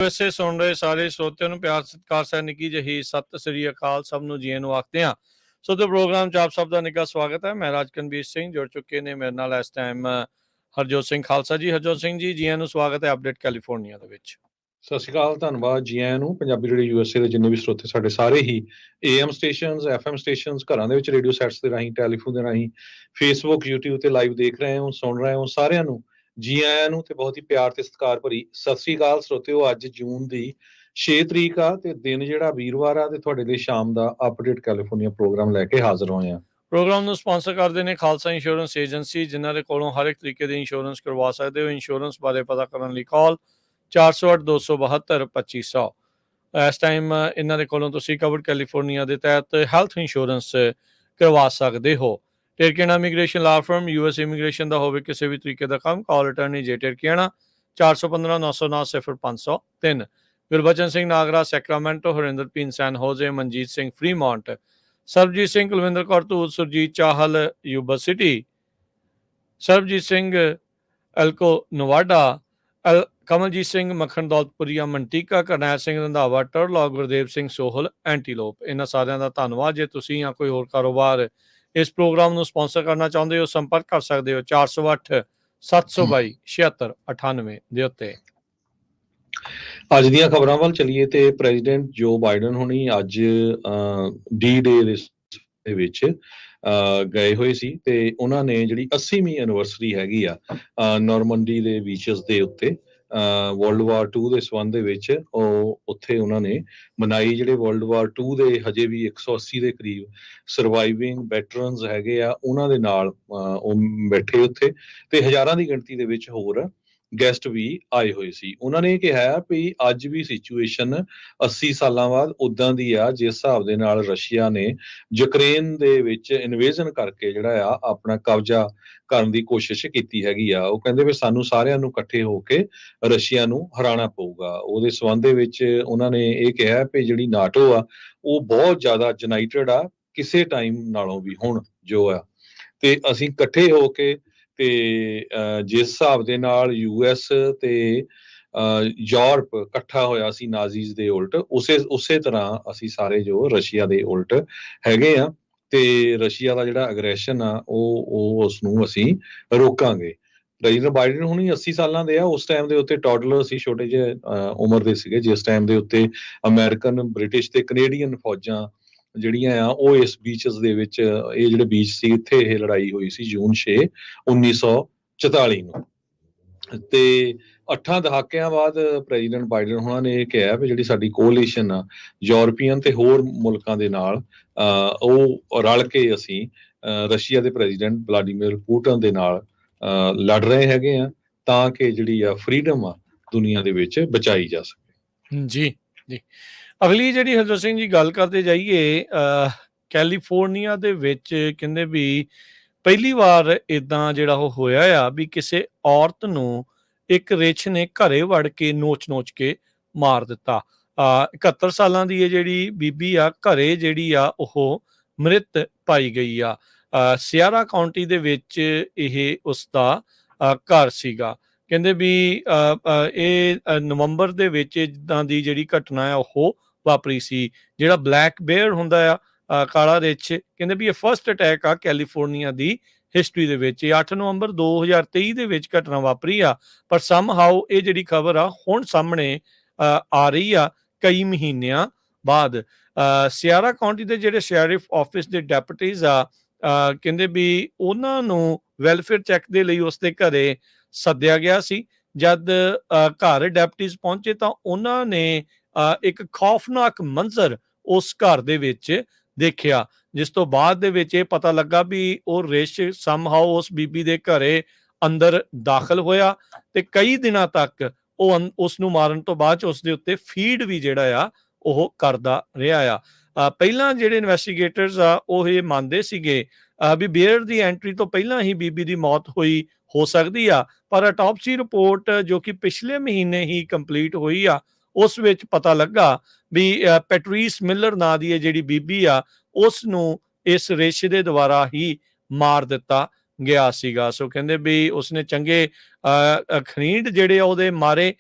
ਵੈਸੇ ਸੁਣ ਰਹੇ ਸਾਰੇ ਸਰੋਤਿਆਂ ਨੂੰ ਪਿਆਰ ਸਤਿਕਾਰ ਸਹਿ ਨਿੱਕੀ ਜਿਹੀ ਸਤਿ ਸ੍ਰੀ ਅਕਾਲ ਸਭ ਨੂੰ ਜੀ ਨੂੰ ਆਖਦੇ ਹਾਂ। ਸੋ ਤੇ ਪ੍ਰੋਗਰਾਮ 'ਚ ਆਪ ਸਭ ਦਾ ਨਿੱਘਾ ਸਵਾਗਤ ਹੈ। ਮੈਂ ਰਾਜਕਨਵੀਰ ਸਿੰਘ ਜੁੜ ਚੁੱਕੇ ਨੇ ਮੇਰੇ ਨਾਲ ਇਸ ਟਾਈਮ ਹਰਜੋਤ ਸਿੰਘ ਖਾਲਸਾ ਜੀ। ਹਰਜੋਤ ਸਿੰਘ ਜੀ, ਜੀ ਨੂੰ ਸਵਾਗਤ ਹੈ ਅਪਡੇਟ ਕੈਲੀਫੋਰਨੀਆ ਦੇ ਵਿੱਚ। ਸਤਿ ਸ਼੍ਰੀ ਅਕਾਲ, ਧੰਨਵਾਦ ਜੀ ਆਇਆਂ ਨੂੰ। ਪੰਜਾਬੀ ਰੇਡੀਓ ਯੂਐਸਏ ਦੇ ਜਿੰਨੇ ਵੀ ਸਰੋਤੇ ਸਾਡੇ ਸਾਰੇ ਹੀ AM ਸਟੇਸ਼ਨਸ, FM ਸਟੇਸ਼ਨਸ, ਘਰਾਂ ਦੇ ਵਿੱਚ ਰੇਡੀਓ ਸੈਟਸ ਦੇ ਰਾਹੀਂ, ਟੈਲੀਫੋਨ ਦੇ ਰਾਹੀਂ, ਫੇਸਬੁੱਕ, YouTube ਤੇ ਲਾਈਵ ਦੇਖ ਰਹੇ ਹੋ, ਸੁਣ ਰਹੇ ਹੋ, ਸਾਰਿਆਂ ਨੂੰ ਜੀ ਆਇਆਂ ਨੂੰ ਤੇ ਬਹੁਤ ਹੀ ਪਿਆਰ ਤੇ ਸਤਿਕਾਰ ਭਰੀ ਸਤਿ ਸ਼੍ਰੀ ਅਕਾਲ ਸਰੋਤਿਓ। ਅੱਜ ਜੂਨ ਦੀ 6 ਤਰੀਕ ਆ ਤੇ ਦਿਨ ਜਿਹੜਾ ਵੀਰਵਾਰ ਆ ਤੇ ਤੁਹਾਡੇ ਲਈ ਸ਼ਾਮ ਦਾ ਅਪਡੇਟ ਕੈਲੀਫੋਰਨੀਆ ਪ੍ਰੋਗਰਾਮ ਲੈ ਕੇ ਹਾਜ਼ਰ ਹੋਏ ਆ। ਪ੍ਰੋਗਰਾਮ ਨੂੰ ਸਪਾਂਸਰ ਕਰਦੇ ਨੇ ਖਾਲਸਾ ਇੰਸ਼ੋਰੈਂਸ ਏਜੰਸੀ, ਜਿਨ੍ਹਾਂ ਦੇ ਕੋਲੋਂ ਹਰ ਇੱਕ ਤਰੀਕੇ ਦੀ ਇੰਸ਼ੋਰੈਂਸ ਕਰਵਾ ਸਕਦੇ ਹੋ। ਇੰਸ਼ੋਰੈਂਸ ਬਾਰੇ ਪਤਾ ਕਰਨ ਲਈ ਕਾਲ 408-272-2500। ਇਸ ਟਾਈਮ ਇਹਨਾਂ ਦੇ ਕੋਲੋਂ ਤੁਸੀਂ ਕਵਰਡ ਕੈਲੀਫੋਰਨੀਆ ਦੇ ਤਹਿਤ ਹੈਲਥ ਇੰਸ਼ੋਰੈਂਸ ਕਰਵਾ ਸਕਦੇ ਹੋ। ਟਿਰਕੇਣਾ immigration law firm, US immigration ਦਾ ਹੋਵੇ ਕਿਸੇ ਵੀ ਤਰੀਕੇ ਦਾ ਕੰਮ, ਕਾਲ ਅਟਰਨੀ ਜੇ ਟਿਰਕੇਣਾ 415-909-0503। ਗੁਰਬਚਨ ਸਿੰਘ ਨਾਗਰਾ ਸੈਕਰਾਮੈਂਟੋ, ਹਰਿੰਦਰ ਪੀਨ San Jose, Manjit Singh Fremont, Sarabjit Singh Kulwinder Kaur Dhoot, Surjit Chahal Yuba City, Sarabjit Singh Elko Nevada, Kamaljit Singh Makhan Daulatpuria ਮੰਟੀਕਾ, Karnail Singh Randhawa ਟਰਲੌਗ, Gurdev Singh Sohal ਐਂਟੀਲੋਪ। ਇਹਨਾਂ ਸਾਰਿਆਂ ਦਾ ਧੰਨਵਾਦ। ਜੇ ਤੁਸੀਂ ਜਾਂ ਕੋਈ ਹੋਰ ਕਾਰੋਬਾਰ ਇਸ ਪ੍ਰੋਗਰਾਮ ਨੂੰ ਸਪਾਂਸਰ ਕਰਨਾ ਚਾਹੁੰਦੇ ਹੋ, ਸੰਪਰਕ ਕਰ ਸਕਦੇ ਹੋ 408-722-7698 ਦੇ ਉੱਤੇ। ਅੱਜ ਦੀਆਂ ਖਬਰਾਂ ਵੱਲ ਚੱਲੀਏ ਤੇ ਪ੍ਰੈਜ਼ੀਡੈਂਟ ਜੋ ਬਾਈਡਨ ਹੁਣੀ ਅੱਜ ਡੀ-ਡੇ ਦੇ ਵਿੱਚ ਗਏ ਹੋਏ ਸੀ ਤੇ ਉਹਨਾਂ ਨੇ ਜਿਹੜੀ 80ਵੀਂ ਐਨੀਵਰਸਰੀ ਹੈਗੀ ਆ ਨਾਰਮੰਡੀ ਦੇ ਬੀਚਸ ਦੇ ਉੱਤੇ ਵਰਲਡ ਵਾਰ 2 ਦੇ ਸੰਬੰਧ ਦੇ ਵਿੱਚ ਉਹ ਉੱਥੇ ਉਹਨਾਂ ਨੇ ਮਨਾਈ। ਜਿਹੜੇ ਵਰਲਡ ਵਾਰ 2 ਦੇ ਹਜੇ ਵੀ 180 ਦੇ ਕਰੀਬ ਸਰਵਾਈਵਿੰਗ ਵੈਟਰਨਸ ਹੈਗੇ ਆ, ਉਹਨਾਂ ਦੇ ਨਾਲ ਉਹ ਬੈਠੇ ਉੱਥੇ ਤੇ ਹਜ਼ਾਰਾਂ ਦੀ ਗਿਣਤੀ ਦੇ ਵਿੱਚ ਹੋਰ ਗੈਸਟ ਵੀ ਆਏ ਹੋਏ ਸੀ। ਉਹਨਾਂ ਨੇ ਕਿਹਾ ਵੀ ਅੱਜ ਵੀ ਸਿਚੁਏਸ਼ਨ 80 ਸਾਲਾਂ ਬਾਅਦ ਉਦਾਂ ਦੀ ਆ ਜਿਸ ਹਿਸਾਬ ਦੇ ਨਾਲ ਰਸ਼ੀਆ ਨੇ ਯੂਕਰੇਨ ਦੇ ਵਿੱਚ ਇਨਵੇਜ਼ਨ ਕਰਕੇ ਜਿਹੜਾ ਆ ਆਪਣਾ ਕਬਜ਼ਾ ਕਰਨ ਦੀ ਕੋਸ਼ਿਸ਼ ਕੀਤੀ ਹੈਗੀ ਆ। ਉਹ ਕਹਿੰਦੇ ਵੀ ਸਾਨੂੰ ਸਾਰਿਆਂ ਨੂੰ ਇਕੱਠੇ ਹੋ ਕੇ ਰਸ਼ੀਆ ਨੂੰ ਹਰਾਉਣਾ ਪਊਗਾ। ਉਹਦੇ ਸੰਬੰਧ ਦੇ ਵਿੱਚ ਉਹਨਾਂ ਨੇ ਇਹ ਕਿਹਾ ਵੀ ਜਿਹੜੀ ਨਾਟੋ ਆ ਉਹ ਬਹੁਤ ਜ਼ਿਆਦਾ ਯੂਨਾਈਟਿਡ ਆ ਕਿਸੇ ਟਾਈਮ ਨਾਲੋਂ ਵੀ ਹੁਣ ਜੋ ਆ, ਤੇ ਅਸੀਂ ਇਕੱਠੇ ਹੋ ਕੇ ਤੇ ਜਿਸ ਹਿਸਾਬ ਦੇ ਨਾਲ US ਤੇ ਯੂਰਪ ਇਕੱਠਾ ਹੋਇਆ ਸੀ ਨਾਜ਼ੀਜ਼ ਦੇ ਉਲਟ, ਉਸੇ ਤਰ੍ਹਾਂ ਅਸੀਂ ਸਾਰੇ ਜੋ ਰਸ਼ੀਆ ਦੇ ਉਲਟ ਹੈਗੇ ਆ ਤੇ ਰਸ਼ੀਆ ਦਾ ਜਿਹੜਾ ਅਗਰੈਸ਼ਨ ਆ ਉਹ ਉਸ ਨੂੰ ਅਸੀਂ ਰੋਕਾਂਗੇ। ਪ੍ਰੈਜ਼ੀਡੈਂਟ ਬਾਈਡਨ ਹੁਣੀ 80 ਸਾਲਾਂ ਦੇ ਆ। ਉਸ ਟਾਈਮ ਦੇ ਉੱਤੇ ਟੌਡਲਰ ਸੀ, ਛੋਟੇ ਜਿਹੇ ਉਮਰ ਦੇ ਸੀਗੇ ਜਿਸ ਟਾਈਮ ਦੇ ਉੱਤੇ ਅਮਰੀਕਨ, ਬ੍ਰਿਟਿਸ਼ ਤੇ ਕੈਨੇਡੀਅਨ ਫੌਜਾਂ ਜਿਹੜੀਆਂ ਆ ਉਹ ਇਸ ਬੀਚਸ ਦੇ ਵਿੱਚ, ਇਹ ਜਿਹੜੇ ਬੀਚ ਸੀ ਇੱਥੇ ਇਹ ਲੜਾਈ ਹੋਈ ਸੀ ਜੂਨ 6 1944 ਨੂੰ। ਤੇ 8 ਦਹਾਕਿਆਂ ਬਾਅਦ ਪ੍ਰੈਜ਼ੀਡੈਂਟ ਬਾਈਡਨ ਉਹਨਾਂ ਨੇ ਇਹ ਕਿਹਾ ਵੀ ਜਿਹੜੀ ਸਾਡੀ ਕੋਲੀਸ਼ਨ ਆ ਯੂਰਪੀਅਨ ਤੇ ਹੋਰ ਮੁਲਕਾਂ ਦੇ ਨਾਲ ਉਹ ਰਲ ਕੇ ਅਸੀਂ ਰਸ਼ੀਆ ਦੇ ਪ੍ਰੈਜ਼ੀਡੈਂਟ ਵਲਾਡੀਮੀਰ ਪੁਟਿਨ ਦੇ ਨਾਲ ਲੜ ਰਹੇ ਹੈਗੇ ਆ ਤਾਂ ਕਿ ਜਿਹੜੀ ਆ ਫਰੀडम ਆ ਦੁਨੀਆ ਦੇ ਵਿੱਚ ਬਚਾਈ ਜਾ ਸਕੇ। ਜੀ ਜੀ, ਅਗਲੀ ਜਿਹੜੀ ਹਰਜੋਤ ਸਿੰਘ ਜੀ ਗੱਲ ਕਰਦੇ ਜਾਈਏ, ਕੈਲੀਫੋਰਨੀਆ ਦੇ ਵਿੱਚ ਕਹਿੰਦੇ ਵੀ ਪਹਿਲੀ ਵਾਰ ਇਦਾਂ ਜਿਹੜਾ ਉਹ ਹੋਇਆ ਆ ਵੀ ਕਿਸੇ ਔਰਤ ਨੂੰ ਇੱਕ ਰਿੱਛ ਨੇ ਘਰੇ ਵੜ ਕੇ ਨੋਚ ਕੇ ਮਾਰ ਦਿੱਤਾ। 71 ਸਾਲਾਂ ਦੀ ਇਹ ਜਿਹੜੀ ਬੀਬੀ ਆ ਘਰੇ ਜਿਹੜੀ ਆ ਉਹ ਮ੍ਰਿਤ ਪਾਈ ਗਈ ਆ। ਸਿਆਰਾ ਕਾਉਂਟੀ ਦੇ ਵਿੱਚ ਇਹ ਉਸਦਾ ਘਰ ਸੀਗਾ। ਕਹਿੰਦੇ ਵੀ ਇਹ ਨਵੰਬਰ ਦੇ ਵਿੱਚ ਜਿੱਦਾਂ ਦੀ ਜਿਹੜੀ ਘਟਨਾ ਆ ਉਹ ਵਾਪਰੀ ਸੀ। ਜਿਹੜਾ ਬਲੈਕ ਬੇਅਰ ਹੁੰਦਾ ਆ, ਕਾਲਾ ਰਿੱਛ, ਕਹਿੰਦੇ ਵੀ ਇਹ ਫਸਟ ਅਟੈਕ ਆ ਕੈਲੀਫੋਰਨੀਆ ਦੀ ਹਿਸਟਰੀ ਦੇ ਵਿੱਚ। ਇਹ 8 ਨਵੰਬਰ 2023 ਦੇ ਵਿੱਚ ਘਟਨਾ ਵਾਪਰੀ ਆ, ਪਰ ਸਮਹਾਉ ਇਹ ਜਿਹੜੀ ਖਬਰ ਆ ਹੁਣ ਸਾਹਮਣੇ ਆ ਰਹੀ ਆ ਕਈ ਮਹੀਨਿਆਂ ਬਾਅਦ। ਸਿਆਰਾ ਕਾਉਂਟੀ ਦੇ ਜਿਹੜੇ ਸ਼ੈਰਿਫ ਆਫਿਸ ਦੇ ਡੈਪੂਟੀਜ਼ ਆ, ਕਹਿੰਦੇ ਵੀ ਉਹਨਾਂ ਨੂੰ ਵੈਲਫੇਅਰ ਚੈੱਕ ਦੇ ਲਈ ਉਸਦੇ ਘਰੇ ਸੱਦਿਆ ਗਿਆ ਸੀ। ਜਦ ਘਰ ਡੈਪੂਟੀਜ਼ ਪਹੁੰਚੇ ਤਾਂ ਉਹਨਾਂ ਨੇ ਇੱਕ ਖੌਫਨਾਕ ਮੰਜ਼ਰ ਉਸ ਘਰ ਦੇ ਵਿੱਚ ਦੇਖਿਆ, ਜਿਸ ਤੋਂ ਬਾਅਦ ਦੇ ਵਿੱਚ ਇਹ ਪਤਾ ਲੱਗਾ ਵੀ ਉਹ ਰਿੱਛ ਸਮਹਾਉ ਉਸ ਬੀਬੀ ਦੇ ਘਰੇ ਅੰਦਰ ਦਾਖਲ ਹੋਇਆ ਤੇ ਕਈ ਦਿਨਾਂ ਤੱਕ ਉਹ ਉਸ ਨੂੰ ਮਾਰਨ ਤੋਂ ਬਾਅਦ ਉਸ ਦੇ ਉੱਤੇ ਫੀਡ ਵੀ ਜਿਹੜਾ ਆ ਉਹ ਕਰਦਾ ਰਿਹਾ ਆ। ਪਹਿਲਾਂ ਜਿਹੜੇ ਇਨਵੈਸਟੀਗੇਟਰਸ ਆ ਉਹ ਇਹ ਮੰਨਦੇ ਸੀਗੇ ਵੀ ਬੀਅਰ ਦੀ ਐਂਟਰੀ ਤੋਂ ਪਹਿਲਾਂ ਹੀ ਬੀਬੀ ਦੀ ਮੌਤ ਹੋਈ ਹੋ ਸਕਦੀ ਆ, ਪਰ ਆਟੋਪਸੀ ਰਿਪੋਰਟ ਜੋ ਕਿ ਪਿਛਲੇ ਮਹੀਨੇ ਹੀ ਕੰਪਲੀਟ ਹੋਈ ਆ ਉਸ ਵਿੱਚ ਪਤਾ ਲੱਗਾ ਵੀ ਪੈਟਰੀਸ ਮਿਲਰ ਨਾਂ ਦੀ ਇਹ ਜਿਹੜੀ ਬੀਬੀ ਆ ਉਸ ਨੂੰ ਇਸ ਰਿੱਛ ਦੇ ਦੁਆਰਾ ਹੀ ਮਾਰ ਦਿੱਤਾ ਗਿਆ ਸੀਗਾ। ਸੋ ਕਹਿੰਦੇ ਵੀ ਉਸਨੇ ਚੰਗੇ ਖਰੀਂਡ ਜਿਹੜੇ ਆ ਉਹਦੇ ਮਾਰੇ,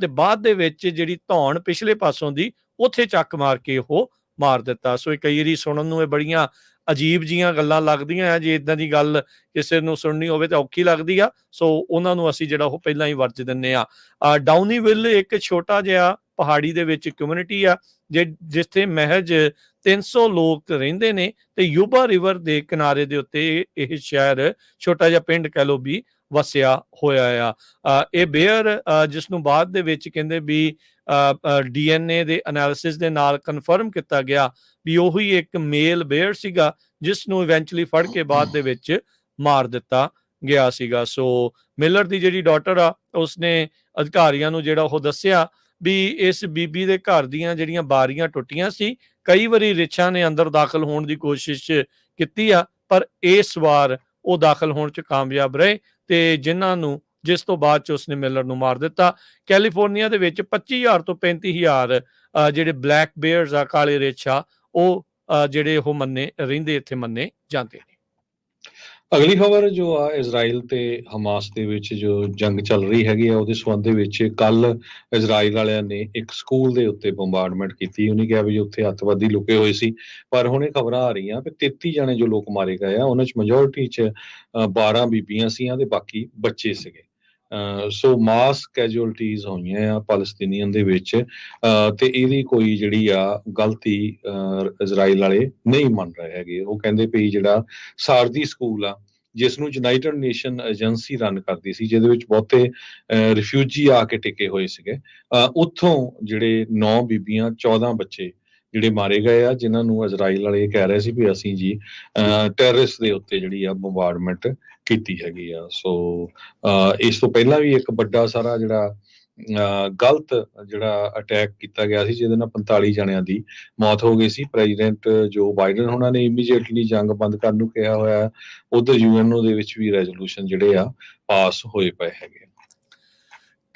ਤੇ ਬਾਅਦ ਦੇ ਵਿੱਚ ਜਿਹੜੀ ਧੌਣ ਪਿਛਲੇ ਪਾਸੋਂ ਦੀ ਉੱਥੇ ਚੱਕ ਮਾਰ ਕੇ ਉਹ ਮਾਰ ਦਿੱਤਾ। ਸੋ ਇਹ ਕਈ ਵਾਰੀ ਸੁਣਨ ਨੂੰ ਇਹ ਬੜੀਆਂ ਅਜੀਬ ਜੀਆਂ ਗੱਲਾਂ ਲੱਗਦੀਆਂ ਆ, ਜੇ ਇਦਾਂ ਦੀ ਗੱਲ ਕਿਸੇ ਨੂੰ ਸੁਣਨੀ ਹੋਵੇ ਤਾਂ ਔਖੀ ਲੱਗਦੀ ਆ। ਸੋ ਉਹਨਾਂ ਨੂੰ ਅਸੀਂ ਜਿਹੜਾ ਉਹ ਪਹਿਲਾਂ ਹੀ ਵਰਜ ਦਿੰਦੇ ਆ। ਡਾਊਨੀਵਿਲ ਇੱਕ ਛੋਟਾ ਜਿਹਾ ਪਹਾੜੀ ਦੇ ਵਿੱਚ ਕਮਿਊਨਿਟੀ ਆ, ਜਿੱਥੇ ਮਹਿਜ 300 ਲੋਕ ਰਹਿੰਦੇ ਨੇ, ਤੇ ਯੂਬਾ ਰਿਵਰ ਦੇ ਕਿਨਾਰੇ ਦੇ ਉੱਤੇ ਇਹ ਸ਼ਹਿਰ, ਛੋਟਾ ਜਿਹਾ ਪਿੰਡ ਕਹਿ ਲਓ ਵੀ, ਵਸਿਆ ਹੋਇਆ ਆ। ਇਹ ਬੇਅਰ ਜਿਸ ਨੂੰ ਬਾਅਦ ਦੇ ਵਿੱਚ ਕਹਿੰਦੇ ਵੀ DNA ਦੇ ਅਨਾਲਿਸਿਸ ਦੇ ਨਾਲ ਕਨਫਰਮ ਕੀਤਾ ਗਿਆ ਵੀ ਉਹੀ ਇੱਕ ਮੇਲ ਬੇਅਰ ਸੀਗਾ, ਜਿਸ ਨੂੰ ਇਵੈਂਚੁਅਲੀ ਫੜ ਕੇ ਬਾਅਦ ਦੇ ਵਿੱਚ ਮਾਰ ਦਿੱਤਾ ਗਿਆ ਸੀਗਾ। ਸੋ ਮਿਲਰ ਦੀ ਜਿਹੜੀ ਡਾਟਰ ਆ, ਉਸਨੇ ਅਧਿਕਾਰੀਆਂ ਨੂੰ ਜਿਹੜਾ ਉਹ ਦੱਸਿਆ ਵੀ ਇਸ ਬੀਬੀ ਦੇ ਘਰ ਦੀਆਂ ਜਿਹੜੀਆਂ ਬਾਰੀਆਂ ਟੁੱਟੀਆਂ ਸੀ, ਕਈ ਵਾਰੀ ਰਿਛਾਂ ਨੇ ਅੰਦਰ ਦਾਖਲ ਹੋਣ ਦੀ ਕੋਸ਼ਿਸ਼ ਕੀਤੀ ਆ, ਪਰ ਇਸ ਵਾਰ ਉਹ ਦਾਖਲ ਹੋਣ 'ਚ ਕਾਮਯਾਬ ਰਹੇ, ਤੇ ਜਿਸ ਤੋਂ ਬਾਅਦ 'ਚ ਉਸਨੇ ਮਿਲਰ ਨੂੰ ਮਾਰ ਦਿੱਤਾ। ਕੈਲੀਫੋਰਨੀਆ ਦੇ ਵਿੱਚ 25,000 ਤੋਂ 35,000 ਜਿਹੜੇ ਬਲੈਕ ਬੇਅਰਸ ਆ, ਕਾਲੇ ਰਿਛ ਆ, ਉਹ ਜਿਹੜੇ ਉਹ ਇੱਥੇ ਮੰਨੇ ਜਾਂਦੇ ਨੇ। ਅਗਲੀ ਖਬਰ ਜੋ ਆ, ਇਜ਼ਰਾਈਲ ਤੇ ਹਮਾਸ ਦੇ ਵਿੱਚ ਜੋ ਜੰਗ ਚੱਲ ਰਹੀ ਹੈਗੀ ਆ, ਉਹਦੇ ਸੰਬੰਧ ਦੇ ਵਿੱਚ ਕੱਲ ਇਜ਼ਰਾਈਲ ਵਾਲਿਆਂ ਨੇ ਇੱਕ ਸਕੂਲ ਦੇ ਉੱਤੇ ਬੰਬਾਰਡਮੈਂਟ ਕੀਤੀ। ਉਹਨੇ ਕਿਹਾ ਵੀ ਉੱਥੇ ਅੱਤਵਾਦੀ ਲੁਕੇ ਹੋਏ ਸੀ, ਪਰ ਹੁਣ ਇਹ ਖਬਰਾਂ ਆ ਰਹੀਆਂ ਵੀ 33 ਜਣੇ ਜੋ ਲੋਕ ਮਾਰੇ ਗਏ ਆ, ਉਹਨਾਂ 'ਚ ਮੈਜੋਰਿਟੀ 'ਚ 12 ਬੀਬੀਆਂ ਸੀਆਂ ਤੇ ਬਾਕੀ ਬੱਚੇ ਸੀਗੇ। ਸੋ ਮਾਸ ਕੈਜੁਅਲਟੀਜ਼ ਹੋਈਆਂ ਆ ਪੈਲਸਤੀਨੀਅਨ ਦੇ ਵਿੱਚ, ਤੇ ਇਹਦੀ ਕੋਈ ਜਿਹੜੀ ਆ ਗਲਤੀ ਇਜ਼ਰਾਈਲ ਵਾਲੇ ਨਹੀਂ ਮੰਨ ਰਹੇ ਹੈਗੇ। ਉਹ ਕਹਿੰਦੇ ਵੀ ਜਿਹੜਾ ਸਾਰਦੀ ਸਕੂਲ ਆ, ਜਿਸ ਨੂੰ ਯੂਨਾਈਟਿਡ ਨੇਸ਼ਨ ਏਜੰਸੀ ਰਨ ਕਰਦੀ ਸੀ, ਜਿਹਦੇ ਵਿੱਚ ਬਹੁਤੇ ਰਿਫਿਊਜੀ ਆ ਕੇ ਟਿਕੇ ਹੋਏ ਸੀਗੇ, ਉੱਥੋਂ ਜਿਹੜੇ 9 ਬੀਬੀਆਂ 14 ਬੱਚੇ ਜਿਹੜੇ ਮਾਰੇ ਗਏ ਆ, ਜਿਨ੍ਹਾਂ ਨੂੰ ਇਜ਼ਰਾਈਲ ਵਾਲੇ ਕਹਿ ਰਹੇ ਸੀ ਵੀ ਅਸੀਂ ਜੀ ਟੈਰਰਿਸਟ ਦੇ ਉੱਤੇ ਜਿਹੜੀ ਆ ਬੰਬਾਰਡਮੈਂਟ ਕੀਤੀ ਹੈਗੀ ਆ। ਸੋ ਇਸ ਤੋਂ ਪਹਿਲਾਂ ਵੀ ਇੱਕ ਵੱਡਾ ਸਾਰਾ ਜਿਹੜਾ ਗਲਤ ਜਿਹੜਾ ਅਟੈਕ ਕੀਤਾ ਗਿਆ ਸੀ, ਜਿਹਦੇ ਨਾਲ 45 ਜਣਿਆਂ ਦੀ ਮੌਤ ਹੋ ਗਈ ਸੀ। ਪ੍ਰੈਜ਼ੀਡੈਂਟ ਜੋ ਬਾਈਡਨ ਉਹਨਾਂ ਨੇ ਇਮੀਡੀਏਟਲੀ ਜੰਗ ਬੰਦ ਕਰਨ ਨੂੰ ਕਿਹਾ ਹੋਇਆ। ਉਧਰ UNO ਦੇ ਵਿੱਚ ਵੀ ਰੈਜ਼ੋਲੂਸ਼ਨ ਜਿਹੜੇ ਆ ਪਾਸ ਹੋਏ ਪਏ ਹੈਗੇ।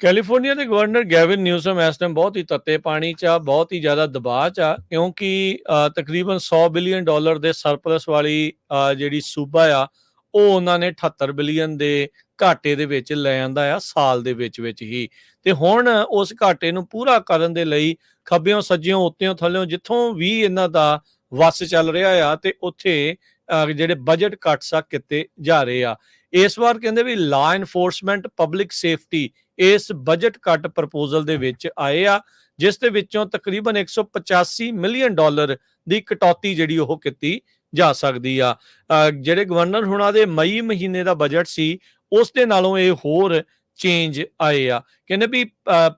ਕੈਲੀਫੋਰਨੀਆ ਦੇ ਗਵਰਨਰ ਗੈਵਿਨ ਨਿਊਸਮ ਇਸ ਟਾਈਮ ਬਹੁਤ ਹੀ ਤੱਤੇ ਪਾਣੀ 'ਚ ਆ, ਬਹੁਤ ਹੀ ਜ਼ਿਆਦਾ ਦਬਾਅ 'ਚ ਆ, ਕਿਉਂਕਿ ਤਕਰੀਬਨ $100 ਬਿਲੀਅਨ ਦੇ ਸਰਪਲਸ ਵਾਲੀ ਜਿਹੜੀ ਸੂਬਾ ਆ, ਉਹ ਉਹਨਾਂ ਨੇ 78 ਬਿਲੀਅਨ ਦੇ ਘਾਟੇ ਦੇ ਵਿੱਚ ਲੈ ਆਂਦਾ ਆ ਸਾਲ ਦੇ ਵਿੱਚ ਹੀ। ਤੇ ਹੁਣ ਉਸ ਘਾਟੇ ਨੂੰ ਪੂਰਾ ਕਰਨ ਦੇ ਲਈ ਖੱਬਿਓਂ ਸੱਜਿਓਂ ਉੱਤਿਓਂ ਥੱਲਿਓਂ ਜਿੱਥੋਂ ਵੀ ਇਹਨਾਂ ਦਾ ਵੱਸ ਚੱਲ ਰਿਹਾ ਆ, ਤੇ ਉੱਥੇ ਜਿਹੜੇ ਬਜਟ ਕੱਟਸ ਆ ਕੀਤੇ ਜਾ ਰਹੇ ਆ। ਇਸ ਵਾਰ ਕਹਿੰਦੇ ਵੀ ਲਾ ਇਨਫੋਰਸਮੈਂਟ, ਪਬਲਿਕ ਸੇਫਟੀ ਇਸ ਬਜਟ ਕੱਟ ਪ੍ਰਪੋਜ਼ਲ ਦੇ ਵਿੱਚ ਆਏ ਆ, ਜਿਸ ਦੇ ਵਿੱਚੋਂ ਤਕਰੀਬਨ $185 ਮਿਲੀਅਨ ਦੀ ਕਟੌਤੀ ਜਿਹੜੀ ਉਹ ਕੀਤੀ ਜਾ ਸਕਦੀ ਆ। ਜਿਹੜੇ ਗਵਰਨਰ ਹੁਣਾਂ ਦੇ ਮਈ ਮਹੀਨੇ ਦਾ ਬਜਟ ਸੀ, ਉਸ ਦੇ ਨਾਲੋਂ ਇਹ ਹੋਰ ਚੇਂਜ ਆਏ ਆ। ਕਹਿੰਦੇ ਵੀ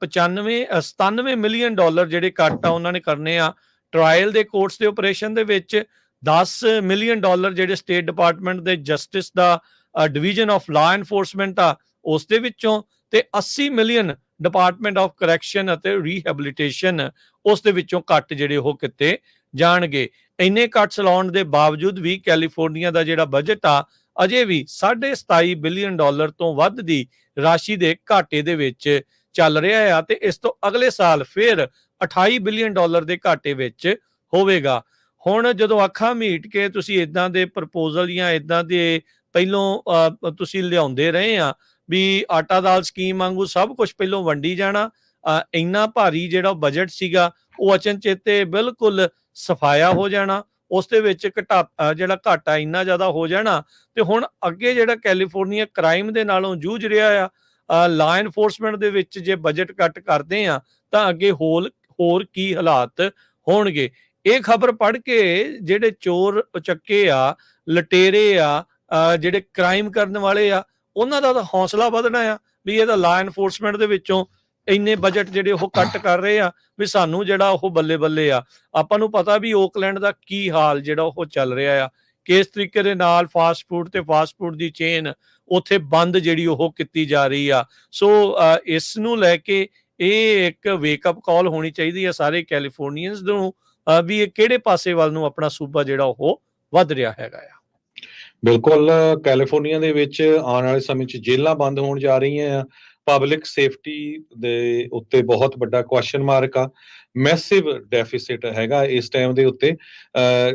97 ਮਿਲੀਅਨ ਜਿਹੜੇ ਕੱਟ ਆ ਉਹਨਾਂ ਨੇ ਕਰਨੇ ਆ ਟ੍ਰਾਇਲ ਦੇ ਕੋਰਟਸ ਦੇ ਆਪਰੇਸ਼ਨ ਦੇ ਵਿੱਚ, 10 ਮਿਲੀਅਨ ਜਿਹੜੇ ਸਟੇਟ ਡਿਪਾਰਟਮੈਂਟ ਦੇ justice the division of law enforcement ਆ ਉਸ ਦੇ ਵਿੱਚੋਂ, ਤੇ 80 ਮਿਲੀਅਨ ਡਿਪਾਰਟਮੈਂਟ ਆਫ ਕਰੈਕਸ਼ਨ ਅਤੇ ਰੀਹੈਬਿਲਿਟੇਸ਼ਨ ਉਸ ਦੇ ਵਿੱਚੋਂ ਕੱਟ ਜਿਹੜੇ ਉਹ ਕੀਤੇ ਜਾਣਗੇ। ਇੰਨੇ ਕੱਟਸ ਲਾਉਣ ਦੇ ਬਾਵਜੂਦ ਵੀ ਕੈਲੀਫੋਰਨੀਆ ਦਾ ਜਿਹੜਾ ਬਜਟ ਆ ਅਜੇ ਵੀ $27 ਬਿਲੀਅਨ ਤੋਂ ਵੱਧ ਦੀ ਰਾਸ਼ੀ ਦੇ ਘਾਟੇ ਦੇ ਵਿੱਚ ਚੱਲ ਰਿਹਾ ਆ, ਤੇ ਇਸ ਤੋਂ ਅਗਲੇ ਸਾਲ ਫਿਰ $28 ਬਿਲੀਅਨ ਦੇ ਘਾਟੇ ਵਿੱਚ ਹੋਵੇਗਾ। ਹੁਣ ਜਦੋਂ ਅੱਖਾਂ ਮੀਟ ਕੇ ਤੁਸੀਂ ਇਦਾਂ ਦੇ ਪ੍ਰਪੋਜ਼ਲ ਜਾਂ ਇਦਾਂ ਦੇ ਪਹਿਲੋਂ ਤੁਸੀਂ ਲਿਆਉਂਦੇ ਰਹੇ ਆ ਵੀ ਆਟਾ ਦਾਲ ਸਕੀਮ ਵਾਂਗੂ ਸਭ ਕੁਝ ਪਹਿਲੋਂ ਵੰਡੀ ਜਾਣਾ, ਇੰਨਾ ਭਾਰੀ ਜਿਹੜਾ ਬਜਟ ਸੀਗਾ ਉਹ ਅਚਨਚੇਤੇ ਬਿਲਕੁਲ ਸਫਾਇਆ ਹੋ ਜਾਣਾ, ਉਸ ਦੇ ਵਿੱਚ ਜਿਹੜਾ ਘਾਟਾ ਇੰਨਾ ਜ਼ਿਆਦਾ ਹੋ ਜਾਣਾ, ਤੇ ਹੁਣ ਅੱਗੇ ਜਿਹੜਾ ਕੈਲੀਫੋਰਨੀਆ ਕ੍ਰਾਈਮ ਦੇ ਨਾਲੋਂ ਜੂਝ ਰਿਹਾ ਆ, ਲਾ ਇਨਫੋਰਸਮੈਂਟ ਦੇ ਵਿੱਚ ਜੇ ਬਜਟ ਕੱਟ ਕਰਦੇ ਆ ਤਾਂ ਅੱਗੇ ਹੋਰ ਕੀ ਹਾਲਾਤ ਹੋਣਗੇ। ਇਹ ਖਬਰ ਪੜ੍ਹ ਕੇ ਜਿਹੜੇ ਚੋਰ ਉਚੱਕੇ ਆ, ਲਟੇਰੇ ਆ, ਜਿਹੜੇ ਕ੍ਰਾਈਮ ਕਰਨ ਵਾਲੇ ਆ, ਉਹਨਾਂ ਦਾ ਤਾਂ ਹੌਸਲਾ ਵਧਣਾ ਆ ਵੀ ਇਹਦਾ ਲਾ ਇਨਫੋਰਸਮੈਂਟ ਦੇ ਵਿੱਚੋਂ ਇੰਨੇ ਬਜਟ ਜਿਹੜੇ ਉਹ ਕੱਟ ਕਰ ਰਹੇ ਆ ਵੀ ਸਾਨੂੰ ਜਿਹੜਾ ਉਹ ਬੱਲੇ ਬੱਲੇ ਆ। ਆਪਾਂ ਨੂੰ ਪਤਾ ਵੀ ਓਕਲੈਂਡ ਦਾ ਕੀ ਹਾਲ ਜਿਹੜਾ ਉਹ ਚੱਲ ਰਿਹਾ ਆ, ਕਿਸ ਤਰੀਕੇ ਦੇ ਨਾਲ ਫਾਸਟ ਫੂਡ ਦੀ ਚੇਨ ਉੱਥੇ ਬੰਦ ਜਿਹੜੀ ਉਹ ਕੀਤੀ ਜਾ ਰਹੀ ਆ। ਸੋ ਇਸ ਨੂੰ ਲੈ ਕੇ ਇਹ ਇੱਕ ਵੇਕਅਪ ਕਾਲ ਹੋਣੀ ਚਾਹੀਦੀ ਆ ਸਾਰੇ ਕੈਲੀਫੋਰਨੀਅਨਸ ਨੂੰ ਵੀ ਇਹ ਕਿਹੜੇ ਪਾਸੇ ਵੱਲ ਨੂੰ ਆਪਣਾ ਸੂਬਾ ਜਿਹੜਾ ਉਹ ਵੱਧ ਰਿਹਾ ਹੈਗਾ ਆ। ਬਿਲਕੁਲ, ਕੈਲੀਫੋਰਨੀਆ ਦੇ ਵਿੱਚ ਆਉਣ ਵਾਲੇ ਸਮੇਂ 'ਚ ਜੇਲ੍ਹਾਂ ਬੰਦ ਹੋਣ ਜਾ ਰਹੀਆਂ ਆ। ਪਬਲਿਕ ਸੇਫਟੀ ਦੇ ਉੱਤੇ ਬਹੁਤ ਵੱਡਾ ਕੁਐਸਚਨ ਮਾਰਕ ਆ। ਮੈਸਿਵ ਡੈਫਿਸਿਟ ਹੈਗਾ ਇਸ ਟਾਈਮ ਦੇ ਉੱਤੇ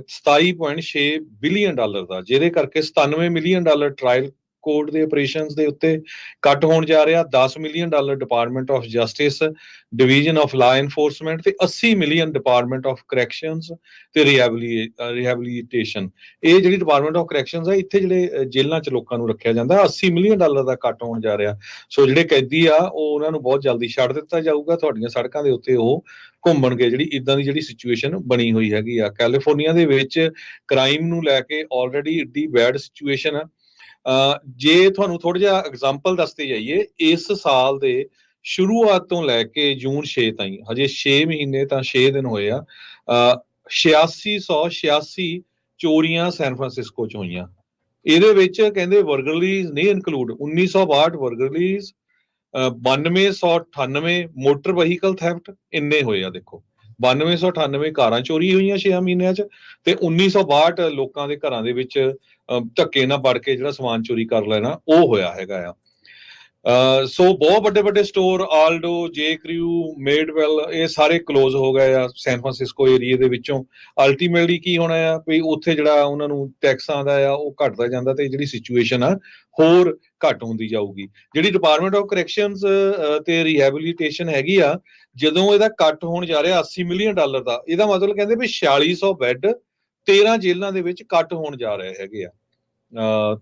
$27.6 ਬਿਲੀਅਨ ਦਾ, ਜਿਹਦੇ ਕਰਕੇ $97 ਮਿਲੀਅਨ ਟ੍ਰਾਇਲ ਕੋਰਟ ਦੇ ਆਪਰੇਸ਼ਨਸ ਦੇ ਉੱਤੇ ਕੱਟ ਹੋਣ ਜਾ ਰਿਹਾ। $10 million department of justice, division of law enforcement ਤੇ $80 ਮਿਲੀਅਨ ਡਿਪਾਰਟਮੈਂਟ ਆਫ ਕਰੈਕਸ਼ਨਸ ਤੇ ਰਿਹੈਬਲੀਟੇਸ਼ਨ। ਇਹ ਜਿਹੜੀ ਡਿਪਾਰਟਮੈਂਟ ਆਫ ਕਰੈਕਸ਼ਨਸ ਹੈ, ਇੱਥੇ ਜਿਹੜੇ ਜੇਲ੍ਹਾਂ 'ਚ ਲੋਕਾਂ ਨੂੰ ਰੱਖਿਆ ਜਾਂਦਾ, $80 ਮਿਲੀਅਨ ਦਾ ਕੱਟ ਹੋਣ ਜਾ ਰਿਹਾ। ਸੋ ਜਿਹੜੇ ਕੈਦੀ ਆ ਉਹ ਉਹਨਾਂ ਨੂੰ ਬਹੁਤ ਜਲਦੀ ਛੱਡ ਦਿੱਤਾ ਜਾਊਗਾ, ਤੁਹਾਡੀਆਂ ਸੜਕਾਂ ਦੇ ਉੱਤੇ ਉਹ ਘੁੰਮਣਗੇ। ਜਿਹੜੀ ਇਦਾਂ ਦੀ ਜਿਹੜੀ ਸਿਚੁਏਸ਼ਨ ਬਣੀ ਹੋਈ ਹੈਗੀ ਆ ਕੈਲੀਫੋਰਨੀਆ ਦੇ ਵਿੱਚ ਕ੍ਰਾਈਮ ਨੂੰ ਲੈ ਕੇ ਆਲਰੇਡੀ ਏਡੀ ਬੈਡ ਸਿਚੁਏਸ਼ਨ ਆ। ਜੇ ਤੁਹਾਨੂੰ ਥੋੜਾ ਜਿਹਾ ਐਗਜ਼ਾਮਪਲ ਦੱਸਦੇ ਜਾਈਏ, ਇਸ ਸਾਲ ਦੇ ਸ਼ੁਰੂਆਤ ਤੋਂ ਲੈ ਕੇ ਜੂਨ 6 ਤਾਈਂ, ਹਜੇ 6 ਮਹੀਨੇ ਤਾਂ 6 ਦਿਨ ਹੋਏ ਆ, 8686 ਚੋਰੀਆਂ ਸੈਨ ਫਰਾਂਸਿਸਕੋ 'ਚ ਹੋਈਆਂ। ਇਹਦੇ ਵਿੱਚ ਕਹਿੰਦੇ ਵਰਗਰਲੀਜ਼ ਨਹੀਂ ਇਨਕਲੂਡ, 1962 ਵਰਗਰਲੀਜ਼, 9298 ਮੋਟਰ ਵਹੀਕਲ ਥੈਫਟ ਇੰਨੇ ਹੋਏ ਆ। ਦੇਖੋ 9298 ਕਾਰਾਂ ਚੋਰੀ ਹੋਈਆਂ 6 ਮਹੀਨਿਆਂ 'ਚ, ਤੇ 1962 ਲੋਕਾਂ ਦੇ ਘਰਾਂ ਦੇ ਵਿੱਚ ਧੱਕੇ ਨਾਲ ਵੜ ਕੇ ਜਿਹੜਾ ਸਮਾਨ ਚੋਰੀ ਕਰ ਲੈਣਾ ਉਹ ਹੋਇਆ ਹੈਗਾ ਆ। ਸੋ ਬਹੁਤ ਵੱਡੇ ਵੱਡੇ ਸਟੋਰ, ਆਲਡੋ, ਜੇ ਕ੍ਰਿਊ, ਮੇਡਵੈਲ, ਇਹ ਸਾਰੇ ਕਲੋਜ਼ ਹੋ ਗਏ ਆ ਸੈਨ ਫਰਾਂਸਿਸਕੋ ਏਰੀਏ ਦੇ ਵਿੱਚੋਂ। ਅਲਟੀਮੇਟਲੀ ਕੀ ਹੋਣਾ ਆ ਵੀ ਉੱਥੇ ਜਿਹੜਾ ਉਹਨਾਂ ਨੂੰ ਟੈਕਸਾਂ ਦਾ ਆ ਉਹ ਘਟਦਾ ਜਾਂਦਾ, ਤੇ ਜਿਹੜੀ ਸਿਚੁਏਸ਼ਨ ਆ ਹੋਰ ਘੱਟ ਹੁੰਦੀ ਜਾਊਗੀ। ਜਿਹੜੀ ਡਿਪਾਰਟਮੈਂਟ ਆਫ ਕਰੈਕਸ਼ਨਸ ਤੇ ਰਿਹੈਬਲੀਟੇਸ਼ਨ ਹੈਗੀ ਆ, ਜਦੋਂ ਇਹਦਾ ਕੱਟ ਹੋਣ ਜਾ ਰਿਹਾ $80 ਮਿਲੀਅਨ ਦਾ, ਇਹਦਾ ਮਤਲਬ ਕਹਿੰਦੇ ਵੀ 4600 ਬੈੱਡ 13 ਜੇਲ੍ਹਾਂ ਦੇ ਵਿੱਚ ਕੱਟ ਹੋਣ ਜਾ ਰਹੇ ਹੈਗੇ ਆ।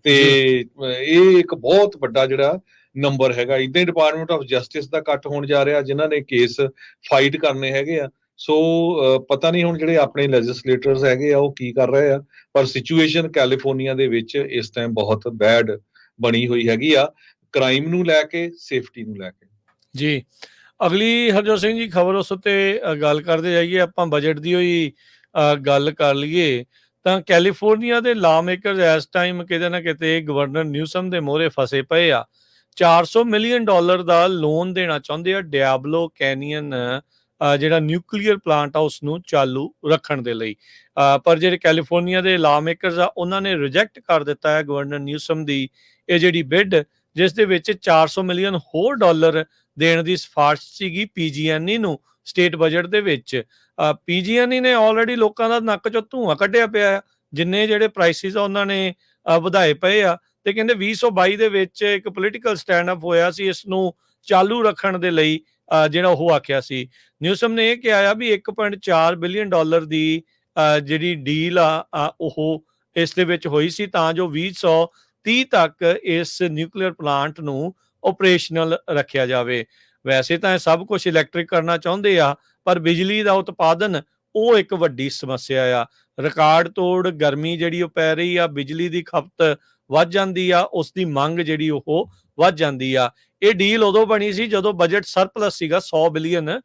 ਤੇ ਇਹ ਇੱਕ ਬਹੁਤ ਵੱਡਾ ਜਿਹੜਾ ਨੰਬਰ ਹੈਗਾ। ਇਦਾਂ ਹੀ ਡਿਪਾਰਟਮੈਂਟ ਆਫ ਜਸਟਿਸ ਦਾ ਕੱਟ ਹੋਣ ਜਾ ਰਿਹਾ, ਜਿਨ੍ਹਾਂ ਨੇ ਕੇਸ ਫਾਈਟ ਕਰਨੇ ਹੈਗੇ ਆ। ਸੋ ਪਤਾ ਨਹੀਂ ਹੁਣ ਜਿਹੜੇ ਆਪਣੇ ਲੈਜਿਸਲੇਟਰਸ ਹੈਗੇ ਆ ਉਹ ਕੀ ਕਰ ਰਹੇ ਆ, ਪਰ ਸਿਚੁਏਸ਼ਨ ਕੈਲੀਫੋਰਨੀਆ ਦੇ ਵਿੱਚ ਇਸ ਟਾਈਮ ਬਹੁਤ ਬੈਡ ਬਣੀ ਹੋਈ ਹੈਗੀ ਆ, ਕ੍ਰਾਈਮ ਨੂੰ ਲੈ ਕੇ, ਸੇਫਟੀ ਨੂੰ ਲੈ ਕੇ। ਜੀ, ਅਗਲੀ ਹਰਜੋਤ ਸਿੰਘ ਜੀ ਖਬਰ ਉਸ ਉੱਤੇ ਗੱਲ ਕਰਦੇ ਜਾਈਏ। ਆਪਾਂ ਬਜਟ ਦੀ ਹੋਈ ਗੱਲ ਕਰ ਲਈਏ ਤਾਂ ਕੈਲੀਫੋਰਨੀਆ ਦੇ ਲਾ ਮੇਕਰਸ ਇਸ ਟਾਈਮ ਕਿਤੇ ਨਾ ਕਿਤੇ ਗਵਰਨਰ ਨਿਊਸਮ ਦੇ ਮੋਹਰੇ ਫਸੇ ਪਏ ਆ। $400 ਮਿਲੀਅਨ ਦਾ ਲੋਨ ਦੇਣਾ ਚਾਹੁੰਦੇ ਆ ਡਿਆਬਲੋ ਕੈਨੀਅਨ ਜਿਹੜਾ ਨਿਊਕਲੀਅਰ ਪਲਾਂਟ ਆ ਉਸ ਨੂੰ ਚਾਲੂ ਰੱਖਣ ਦੇ ਲਈ। ਪਰ ਜਿਹੜੇ ਕੈਲੀਫੋਰਨੀਆ ਦੇ ਲਾ ਮੇਕਰਸ ਆ ਉਹਨਾਂ ਨੇ ਰਿਜੈਕਟ ਕਰ ਦਿੱਤਾ ਹੈ ਗਵਰਨਰ ਨਿਊਸਮ ਦੀ ਇਹ ਜਿਹੜੀ ਬਿਡ, ਜਿਸ ਦੇ ਵਿੱਚ $400 ਮਿਲੀਅਨ ਹੋਰ ਦੇਣ ਦੀ ਸਿਫਾਰਿਸ਼ ਸੀਗੀ PG&E ਨੂੰ ਸਟੇਟ ਬਜਟ ਦੇ ਵਿੱਚ। PG&E ਨੇ ਆਲਰੇਡੀ ਲੋਕਾਂ ਦਾ ਨੱਕ 'ਚੋਂ ਧੂੰਆਂ ਕੱਢਿਆ ਪਿਆ ਆ, ਜਿੰਨੇ ਜਿਹੜੇ ਪ੍ਰਾਈਸਿਸ ਆ ਉਹਨਾਂ ਨੇ ਵਧਾਏ ਪਏ ਆ। ਤੇ ਕਹਿੰਦੇ 2022 ਦੇ ਵਿੱਚ ਇੱਕ ਪੋਲੀਟੀਕਲ ਸਟੈਂਡ ਅਪ ਹੋਇਆ ਸੀ ਇਸ ਨੂੰ ਚਾਲੂ ਰੱਖਣ ਦੇ ਲਈ, ਜਿਹੜਾ ਉਹ ਆਖਿਆ ਸੀ। ਨਿਊਸਮ ਨੇ ਇਹ ਕਿਹਾ ਆ ਵੀ $1.4 ਬਿਲੀਅਨ ਦੀ ਜਿਹੜੀ ਡੀਲ ਆ ਉਹ ਇਸ ਦੇ ਵਿੱਚ ਹੋਈ ਸੀ, ਤਾਂ ਜੋ 2030 ਤੱਕ ਇਸ ਨਿਊਕਲੀਅਰ ਪਲਾਂਟ ਨੂੰ ਆਪਰੇਸ਼ਨਲ ਰੱਖਿਆ ਜਾਵੇ। ਵੈਸੇ ਤਾਂ ਇਹ ਸਭ ਕੁਝ ਇਲੈਕਟ੍ਰਿਕ ਕਰਨਾ ਚਾਹੁੰਦੇ ਆ, ਪਰ ਬਿਜਲੀ ਦਾ ਉਤਪਾਦਨ ਉਹ ਇੱਕ ਵੱਡੀ ਸਮੱਸਿਆ ਆ। ਰਿਕਾਰਡ ਤੋੜ ਗਰਮੀ ਜਿਹੜੀ ਉਹ ਪੈ ਰਹੀ ਆ, ਬਿਜਲੀ ਦੀ ਖਪਤ ਵੱਧ ਜਾਂਦੀ ਆ, ਉਸ ਦੀ ਮੰਗ ਜਿਹੜੀ ਉਹ ਵੱਧ ਜਾਂਦੀ ਆ। ਇਹ ਡੀਲ ਉਦੋਂ ਬਣੀ ਸੀ ਜਦੋਂ ਬਜਟ ਸਰਪਲਸ ਸੀਗਾ $100 ਬਿਲੀਅਨ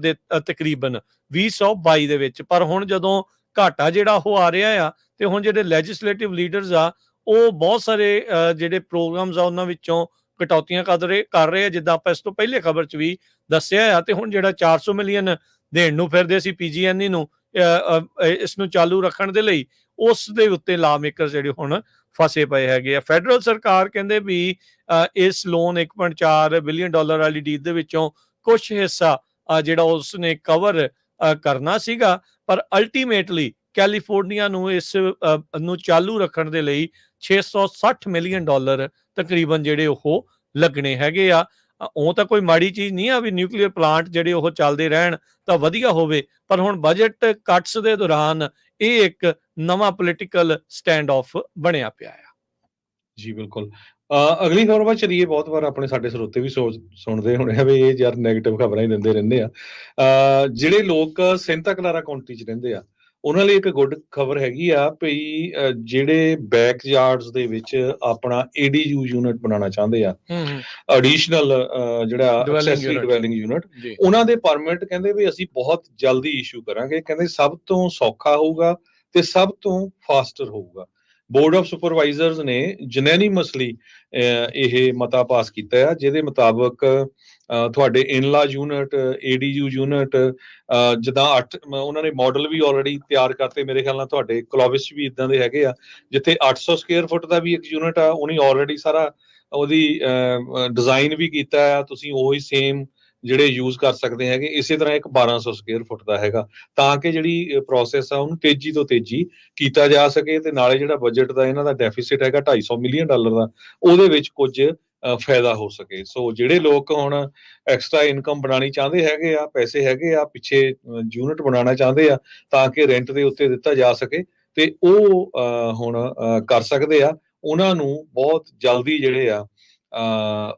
ਦੇ ਤਕਰੀਬਨ 2022 ਦੇ ਵਿੱਚ। ਪਰ ਹੁਣ ਜਦੋਂ ਘਾਟਾ ਜਿਹੜਾ ਉਹ ਆ ਰਿਹਾ ਆ, ਤੇ ਹੁਣ ਜਿਹੜੇ ਲੈਜਿਸਲੇਟਿਵ ਲੀਡਰਸ ਆ ਉਹ ਬਹੁਤ ਸਾਰੇ ਜਿਹੜੇ ਪ੍ਰੋਗਰਾਮਸ ਆ ਉਹਨਾਂ ਵਿੱਚੋਂ ਕਟੌਤੀਆਂ ਕਰ ਰਹੇ ਆ, ਜਿੱਦਾਂ ਆਪਾਂ ਇਸ ਤੋਂ ਪਹਿਲੇ ਖਬਰ 'ਚ ਵੀ ਦੱਸਿਆ ਆ। ਤੇ ਹੁਣ ਜਿਹੜਾ 400 ਮਿਲੀਅਨ ਦੇਣ ਨੂੰ ਫਿਰਦੇ ਸੀ PG&E ਨੂੰ ਇਸ ਨੂੰ ਚਾਲੂ ਰੱਖਣ ਦੇ ਲਈ, ਉਸ ਦੇ ਉੱਤੇ ਲਾ ਮੇਕਰ ਜਿਹੜੇ ਹੁਣ ਫਸੇ ਪਏ ਹੈਗੇ ਆ। ਫੈਡਰਲ ਸਰਕਾਰ ਕਹਿੰਦੇ ਵੀ ਇਸ ਲੋਨ $1.4 ਬਿਲੀਅਨ ਵਾਲੀ ਡੀਲ ਦੇ ਵਿੱਚੋਂ ਕੁਝ ਹਿੱਸਾ ਜਿਹੜਾ ਉਸਨੇ ਕਵਰ ਕਰਨਾ ਸੀਗਾ, ਪਰ ਅਲਟੀਮੇਟਲੀ ਕੈਲੀਫੋਰਨੀਆ ਨੂੰ ਇਸ ਨੂੰ ਚਾਲੂ ਰੱਖਣ ਦੇ ਲਈ $660 ਮਿਲੀਅਨ ਤਕਰੀਬਨ ਜਿਹੜੇ ਉਹ ਲੱਗਣੇ ਹੈਗੇ ਆ। ਉਹ ਤਾਂ ਕੋਈ ਮਾੜੀ ਚੀਜ਼ ਨਹੀਂ ਆ ਵੀ ਨਿਊਕਲੀਅਰ ਪਲਾਂਟ ਜਿਹੜੇ ਉਹ ਚੱਲਦੇ ਰਹਿਣ ਤਾਂ ਵਧੀਆ ਹੋਵੇ, ਪਰ ਹੁਣ ਬਜਟ ਕੱਟਸ ਦੇ ਦੌਰਾਨ ਇਹ ਇੱਕ ਨਵਾਂ ਪੋਲੀਟੀਕਲ ਸਟੈਂਡ ਆਫ ਬਣਿਆ ਪਿਆ ਆ। ਜੀ ਬਿਲਕੁਲ। ਅਗਲੀ ਖਬਰ ਵੱਲ ਚਲੀਏ। ਬਹੁਤ ਵਾਰ ਆਪਣੇ ਸਾਡੇ ਸਰੋਤੇ ਵੀ ਸੁਣਦੇ ਹੋਣੇ ਆ ਵੀ ਇਹ ਯਾਰ ਨੈਗੇਟਿਵ ਖਬਰਾਂ ਹੀ ਦਿੰਦੇ ਰਹਿੰਦੇ ਆ। ਜਿਹੜੇ ਲੋਕ ਸੈਂਟਾ ਕਲਾਰਾ ਕਾਉਂਟੀ 'ਚ ਰਹਿੰਦੇ ਆ ਉਹਨਾਂ ਲਈ ਇੱਕ ਗੁੱਡ ਖਬਰ ਹੈਗੀ ਆ ਵੀ ਜਿਹੜੇ ਬੈਕ ਯਾਰਡਸ ਦੇ ਵਿੱਚ ਆਪਣਾ ADU ਯੂਨਿਟ ਬਣਾਉਣਾ ਚਾਹੁੰਦੇ ਆ, ਐਡੀਸ਼ਨਲ ਜਿਹੜਾ ਐਕਸੈਸਰੀ ਡਵੈਲਿੰਗ ਯੂਨਿਟ, ਉਹਨਾਂ ਦੇ ਪਰਮਿਟ ਕਹਿੰਦੇ ਵੀ ਅਸੀਂ ਬਹੁਤ ਜਲਦੀ ਇਸ਼ੂ ਕਰਾਂਗੇ। ਕਹਿੰਦੇ ਸਭ ਤੋਂ ਸੌਖਾ ਹੋਊਗਾ ਤੇ ਸਭ ਤੋਂ ਫਾਸਟਰ ਹੋਊਗਾ। ਬੋਰਡ ਆਫ ਸੁਪਰਵਾਈਜ਼ਰਸ ਨੇ ਯੂਨੈਨਿਮਸਲੀ ਇਹ ਮਤਾ ਪਾਸ ਕੀਤਾ ਆ, ਜਿਹਦੇ ਮੁਤਾਬਕ ਤੁਹਾਡੇ ਇਨਲਾ ਯੂਨਿਟ, ADU ਯੂਨਿਟ, ਜਿੱਦਾਂ 8 ਉਹਨਾਂ ਨੇ ਮਾਡਲ ਵੀ ਆਲਰੇਡੀ ਤਿਆਰ ਕਰਤੇ। ਮੇਰੇ ਖਿਆਲ ਨਾਲ ਤੁਹਾਡੇ ਕਲੋਵਿਸ 'ਚ ਵੀ ਇਦਾਂ ਦੇ ਹੈਗੇ ਆ, ਜਿੱਥੇ 800 ਸਕੁਅਰ ਫੁੱਟ ਦਾ ਵੀ ਇੱਕ ਯੂਨਿਟ ਆ, ਉਹਨੇ ਆਲਰੇਡੀ ਸਾਰਾ ਉਹਦੀ ਡਿਜ਼ਾਈਨ ਵੀ ਕੀਤਾ ਆ। ਤੁਸੀਂ ਉਹੀ ਸੇਮ ਜਿਹੜੇ ਯੂਜ਼ ਕਰ ਸਕਦੇ ਹੈਗੇ। ਇਸੇ ਤਰ੍ਹਾਂ ਇੱਕ 1200 ਸਕੁਅਰ ਫੁੱਟ ਦਾ ਹੈਗਾ, ਤਾਂ ਕਿ ਜਿਹੜੀ ਪ੍ਰੋਸੈਸ ਆ ਉਹਨੂੰ ਤੇਜ਼ੀ ਤੋਂ ਤੇਜ਼ੀ ਕੀਤਾ ਜਾ ਸਕੇ, ਤੇ ਨਾਲੇ ਜਿਹੜਾ ਬਜਟ ਦਾ ਇਹਨਾਂ ਦਾ ਡੈਫਿਸਿਟ ਹੈਗਾ $250 ਮਿਲੀਅਨ ਦਾ, ਉਹਦੇ ਵਿੱਚ ਕੁਝ ਫਾਇਦਾ ਹੋ ਸਕੇ। ਸੋ ਜਿਹੜੇ ਲੋਕ ਹੁਣ ਐਕਸਟਰਾ ਇਨਕਮ ਬਣਾਉਣੀ ਚਾਹੁੰਦੇ ਹੈਗੇ ਆ, ਪੈਸੇ ਹੈਗੇ ਆ ਪਿੱਛੇ, ਯੂਨਿਟ ਬਣਾਉਣਾ ਚਾਹੁੰਦੇ ਆ ਤਾਂ ਕਿ ਰੈਂਟ ਦੇ ਉੱਤੇ ਦਿੱਤਾ ਜਾ ਸਕੇ, ਤੇ ਉਹ ਹੁਣ ਕਰ ਸਕਦੇ ਆ। ਉਹਨਾਂ ਨੂੰ ਬਹੁਤ ਜਲਦੀ ਜਿਹੜੇ ਆ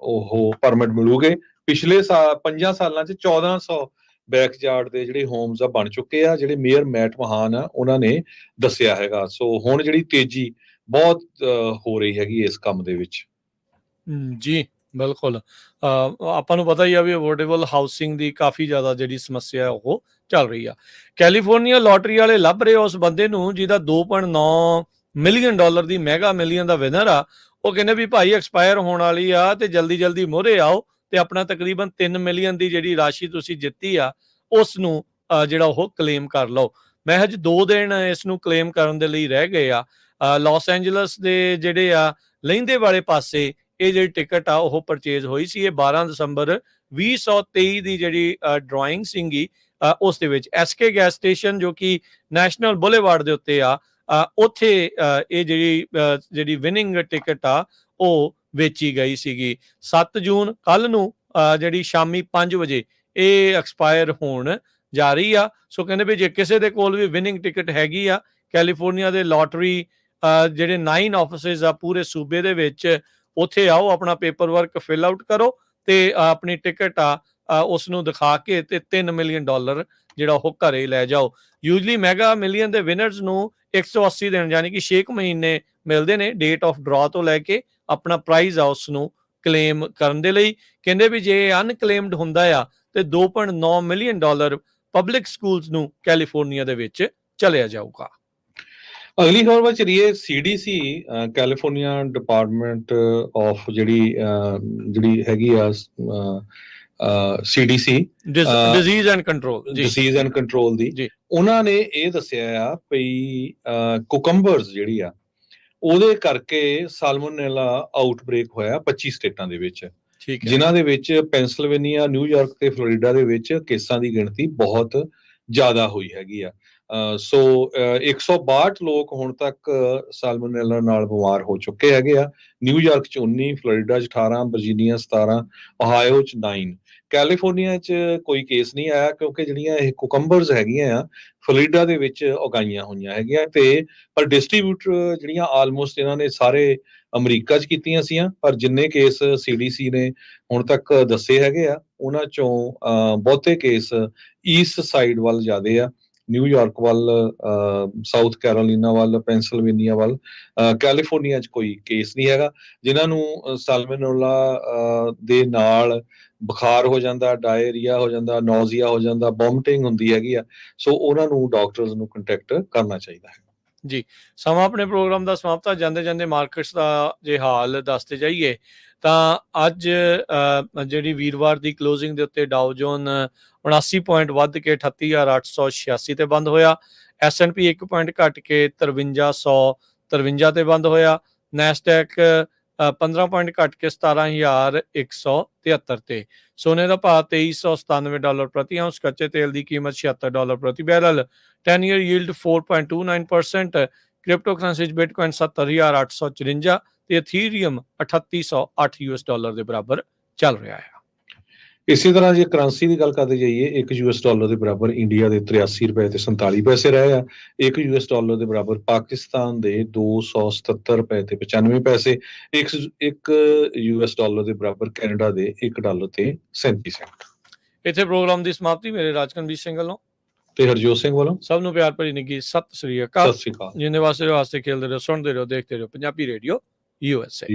ਉਹ ਪਰਮਿਟ ਮਿਲੂਗੇ। ਪਿਛਲੇ 5 ਸਾਲਾਂ 'ਚ 1400 ਬੈਕਯਾਰਡ ਦੇ ਜਿਹੜੇ ਹੋਮਸ ਆ ਬਣ ਚੁੱਕੇ ਆ, ਜਿਹੜੇ ਮੇਅਰ ਮੈਟ ਮਹਾਨ ਆ ਉਹਨਾਂ ਨੇ ਦੱਸਿਆ ਹੈਗਾ। ਸੋ ਹੁਣ ਜਿਹੜੀ ਤੇਜ਼ੀ ਬਹੁਤ ਹੋ ਰਹੀ ਹੈਗੀ ਇਸ ਕੰਮ ਦੇ ਵਿੱਚ। ਜੀ ਬਿਲਕੁਲ। ਆਪਾਂ ਨੂੰ ਪਤਾ ਹੀ ਆ ਵੀ ਅਫੋਰਡੇਬਲ ਹਾਊਸਿੰਗ ਦੀ ਕਾਫੀ ਜ਼ਿਆਦਾ ਜਿਹੜੀ ਸਮੱਸਿਆ ਉਹ ਚੱਲ ਰਹੀ ਆ। ਕੈਲੀਫੋਰਨੀਆ ਲੋਟਰੀ ਵਾਲੇ ਲੱਭ ਰਹੇ ਉਸ ਬੰਦੇ ਨੂੰ ਜਿਹਦਾ $2.9 ਮਿਲੀਅਨ ਦੀ ਮੈਗਾ ਮਿਲੀਅਨ ਦਾ ਵਿਨਰ ਆ। ਉਹ ਕਹਿੰਦੇ ਵੀ ਭਾਈ ਐਕਸਪਾਇਰ ਹੋਣ ਵਾਲੀ ਆ ਤੇ ਜਲਦੀ ਮੋਹਰੇ ਆਓ ਤੇ ਆਪਣਾ ਤਕਰੀਬਨ 3 ਮਿਲੀਅਨ ਦੀ ਜਿਹੜੀ ਰਾਸ਼ੀ ਤੁਸੀਂ ਜਿੱਤੀ ਆ ਉਸ ਨੂੰ ਜਿਹੜਾ ਉਹ ਕਲੇਮ ਕਰ ਲਓ। ਮਹਿਜ 2 ਦਿਨ ਇਸ ਨੂੰ ਕਲੇਮ ਕਰਨ ਦੇ ਲਈ ਰਹਿ ਗਏ ਆ। ਲਾਸ ਐਂਜਲਸ ਦੇ ਜਿਹੜੇ ਆ ਲਹਿੰਦੇ ਵਾਲੇ ਪਾਸੇ ਇਹ ਜਿਹੜੀ ਟਿਕਟ ਆ ਉਹ ਪਰਚੇਜ਼ ਹੋਈ ਸੀ। ਇਹ 12 ਦਸੰਬਰ 2023 ਦੀ ਜਿਹੜੀ ਡਰਾਇੰਗ ਸੀਗੀ ਉਸ ਦੇ ਵਿੱਚ SK ਗੈਸ ਸਟੇਸ਼ਨ ਜੋ ਕਿ ਨੈਸ਼ਨਲ ਬੁਲੇਵਾਰਡ ਦੇ ਉੱਤੇ ਆ, ਉੱਥੇ ਇਹ ਜਿਹੜੀ ਵਿਨਿੰਗ ਟਿਕਟ ਆ ਉਹ ਵੇਚੀ ਗਈ ਸੀਗੀ। 7 ਜੂਨ ਕੱਲ ਨੂੰ ਜਿਹੜੀ ਸ਼ਾਮੀ 5 ਵਜੇ ਇਹ ਐਕਸਪਾਇਰ ਹੋਣ ਜਾ ਰਹੀ ਆ। ਸੋ ਕਹਿੰਦੇ ਵੀ ਜੇ ਕਿਸੇ ਦੇ ਕੋਲ ਵੀ ਵਿਨਿੰਗ ਟਿਕਟ ਹੈਗੀ ਆ, ਕੈਲੀਫੋਰਨੀਆ ਦੇ ਲੋਟਰੀ ਜਿਹੜੇ 9 ਆਫਿਸਿਸ ਆ ਪੂਰੇ ਸੂਬੇ ਦੇ ਵਿੱਚ, ਉੱਥੇ ਆਓ, ਆਪਣਾ ਪੇਪਰ ਵਰਕ ਫਿਲ ਆਊਟ ਕਰੋ ਤੇ ਆਪਣੀ ਟਿਕਟ ਆ ਉਸ ਨੂੰ ਦਿਖਾ ਕੇ ਤੇ $3 ਮਿਲੀਅਨ ਜਿਹੜਾ ਉਹ ਘਰੇ ਲੈ ਜਾਓ। ਯੂਜਲੀ ਮੈਗਾ ਮਿਲੀਅਨ ਦੇ ਵਿਨਰਸ ਨੂੰ 180 ਦਿਨ ਯਾਨੀ ਕਿ 6 ਮਹੀਨੇ ਮਿਲਦੇ ਨੇ ਡੇਟ ਆਫ ਡਰਾ ਤੋਂ ਲੈ ਕੇ ਆਪਣਾ ਪ੍ਰਾਈਜ਼ ਆ ਉਸ ਨੂੰ ਕਲੇਮ ਕਰਨ ਦੇ ਲਈ। ਕਹਿੰਦੇ ਵੀ ਜੇ ਅਨਕਲੇਮਡ ਹੁੰਦਾ ਆ ਤੇ $2.9 ਮਿਲੀਅਨ ਪਬਲਿਕ ਸਕੂਲਸ ਨੂੰ ਕੈਲੀਫੋਰਨੀਆ ਦੇ ਵਿੱਚ ਚਲਿਆ ਜਾਊਗਾ। ਅਗਲੀ ਖਬਰ ਵੱਲ ਚਲੀਏ। CDC ਕੈਲੀਫੋਰਨੀਆ ਡਿਪਾਰਟਮੈਂਟ ਆਫ ਜਿਹੜੀ ਹੈਗੀ ਆ CDC ਡਿਜ਼ੀਜ਼ ਐਂਡ ਕੰਟਰੋਲ ਦੀ, ਉਹਨਾਂ ਨੇ ਇਹ ਦੱਸਿਆ ਆ ਵੀ ਕੁਕੰਬਰਸ ਜਿਹੜੀ ਆ ਉਹਦੇ ਕਰਕੇ ਸਾਲਮੋਨੇਲਾ ਆਊਟਬ੍ਰੇਕ ਹੋਇਆ 25 ਸਟੇਟਾਂ ਦੇ ਵਿੱਚ, ਜਿਨ੍ਹਾਂ ਦੇ ਵਿੱਚ ਪੈਂਸਿਲਵੇਨੀਆ, ਨਿਊਯਾਰਕ ਤੇ ਫਲੋਰੀਡਾ ਦੇ ਵਿੱਚ ਕੇਸਾਂ ਦੀ ਗਿਣਤੀ ਬਹੁਤ ਜ਼ਿਆਦਾ ਹੋਈ ਹੈਗੀ ਆ। ਸੋ 162 ਲੋਕ ਹੁਣ ਤੱਕ ਸਾਲਮੋਨੇਲਾ ਨਾਲ ਬਿਮਾਰ ਹੋ ਚੁੱਕੇ ਹੈਗੇ ਆ। ਨਿਊਯਾਰਕ 'ਚ 19, ਫਲੋਰੀਡਾ 'ਚ 18, ਵਰਜੀਨੀਆ 17, ਓਹਾਇਓ 'ਚ 9। ਕੈਲੀਫੋਰਨੀਆ 'ਚ ਕੋਈ ਕੇਸ ਨਹੀਂ ਆਇਆ ਕਿਉਂਕਿ ਜਿਹੜੀਆਂ ਇਹ ਕੁਕੰਬਰਸ ਹੈਗੀਆਂ ਆ ਫਲੋਰੀਡਾ ਦੇ ਵਿੱਚ ਉਗਾਈਆਂ ਹੋਈਆਂ ਹੈਗੀਆਂ, ਤੇ ਪਰ ਡਿਸਟ੍ਰੀਬਿਊਟਰ ਜਿਹੜੀਆਂ ਆਲਮੋਸਟ ਇਹਨਾਂ ਨੇ ਸਾਰੇ ਅਮਰੀਕਾ 'ਚ ਕੀਤੀਆਂ ਸੀਆਂ। ਪਰ ਜਿੰਨੇ ਕੇਸ CDC ਨੇ ਹੁਣ ਤੱਕ ਦੱਸੇ ਹੈਗੇ ਆ ਉਹਨਾਂ 'ਚੋਂ ਬਹੁਤੇ ਕੇਸ ਈਸਟ ਸਾਈਡ ਵੱਲ ਜ਼ਿਆਦੇ ਆ, ਨਿਊਯਾਰਕ ਵੱਲ, ਸਾਊਥ ਕੈਰੋਲੀਨਾ ਵੱਲ, ਪੈਂਸਿਲਵੇਨੀਆ ਵੱਲ। ਕੈਲੀਫੋਰਨੀਆ 'ਚ ਕੋਈ ਕੇਸ ਨਹੀਂ ਹੈਗਾ। ਜਿਨ੍ਹਾਂ ਨੂੰ ਸਾਲਮੋਨੇਲਾ ਦੇ ਨਾਲ ਬੁਖਾਰ ਹੋ ਜਾਂਦਾ, ਡਾਇਰੀਆ ਹੋ ਜਾਂਦਾ, ਨੌਜ਼ੀਆ ਹੋ ਜਾਂਦਾ, ਵੋਮਿਟਿੰਗ ਹੁੰਦੀ ਹੈਗੀ ਆ, ਸੋ ਉਹਨਾਂ ਨੂੰ ਡਾਕਟਰਸ ਨੂੰ ਕੰਟੈਕਟ ਕਰਨਾ ਚਾਹੀਦਾ ਹੈ। ਜੀ, ਸਮਾਂ ਆਪਣੇ ਪ੍ਰੋਗਰਾਮ ਦਾ ਸਮਾਪਤ ਆ। ਜਾਂਦੇ ਮਾਰਕੀਟਸ ਦਾ ਜੇ ਹਾਲ ਦੱਸਦੇ ਜਾਈਏ ਤਾਂ ਅੱਜ ਜਿਹੜੀ ਵੀਰਵਾਰ ਦੀ ਕਲੋਜ਼ਿੰਗ ਦੇ ਉੱਤੇ ਡਾਓ ਜੋਨ 79 ਪੁਆਇੰਟ ਵੱਧ ਕੇ 38,886 ਤੇ ਬੰਦ ਹੋਇਆ। S&P 1 ਪੁਆਇੰਟ ਘਟ ਕੇ 5353 ਤੇ ਬੰਦ ਹੋਇਆ। ਨੈਸਡੈਕ 15 ਪੁਆਇੰਟ ਘਟ ਕੇ 17,173 ਤੇ। ਸੋਨੇ ਦਾ ਭਾਅ $2397 ਪ੍ਰਤੀ ਆਉਂਸ। ਕੱਚੇ ਤੇਲ ਦੀ ਕੀਮਤ $76 ਪ੍ਰਤੀ barrel. 10 year yield 4.29%। Crypto currency ਵਿੱਚ ਬਿਟਕੋਇਨ 70,854 ਤੇ ਇਥੀਰੀਅਮ $3808 ਦੇ ਬਰਾਬਰ ਚੱਲ ਰਿਹਾ ਹੈ। ਇਸੇ ਤਰ੍ਹਾਂ ਜੇ ਕਰੰਸੀ ਦੀ ਗੱਲ ਕਰਦੇ ਜਾਈਏ, $1 ਦੇ ਬਰਾਬਰ ਇੰਡੀਆ ਦੇ 83 ਰੁਪਏ ਤੇ 47 ਪੈਸੇ ਰਹੇ ਆ। $1 ਦੇ ਬਰਾਬਰ ਪਾਕਿਸਤਾਨ ਦੇ 277 ਰੁਪਏ ਤੇ 95 ਪੈਸੇ। $1 ਦੇ ਬਰਾਬਰ ਕੈਨੇਡਾ ਦੇ $1 ਤੇ 37 ਸੈਂਟ। ਇੱਥੇ ਪ੍ਰੋਗਰਾਮ ਦੀ ਸਮਾਪਤੀ। ਮੇਰੇ ਰਾਜਕਨਵੀਰ ਸਿੰਘ ਵੱਲੋਂ ਤੇ ਹਰਜੋਤ ਸਿੰਘ ਵੱਲੋਂ ਸਭ ਨੂੰ ਪਿਆਰ ਭਰੀ ਨਿੱਘੀ ਸਤਿ ਸ੍ਰੀ ਅਕਾਲ। ਜਿੰਨੇ ਵਾਸਤੇ ਖੇਲਦੇ ਰਹੋ, ਸੁਣਦੇ ਰਹੋ, ਦੇਖਦੇ ਰਹੋ ਪੰਜਾਬੀ ਰੇਡੀਓ USA।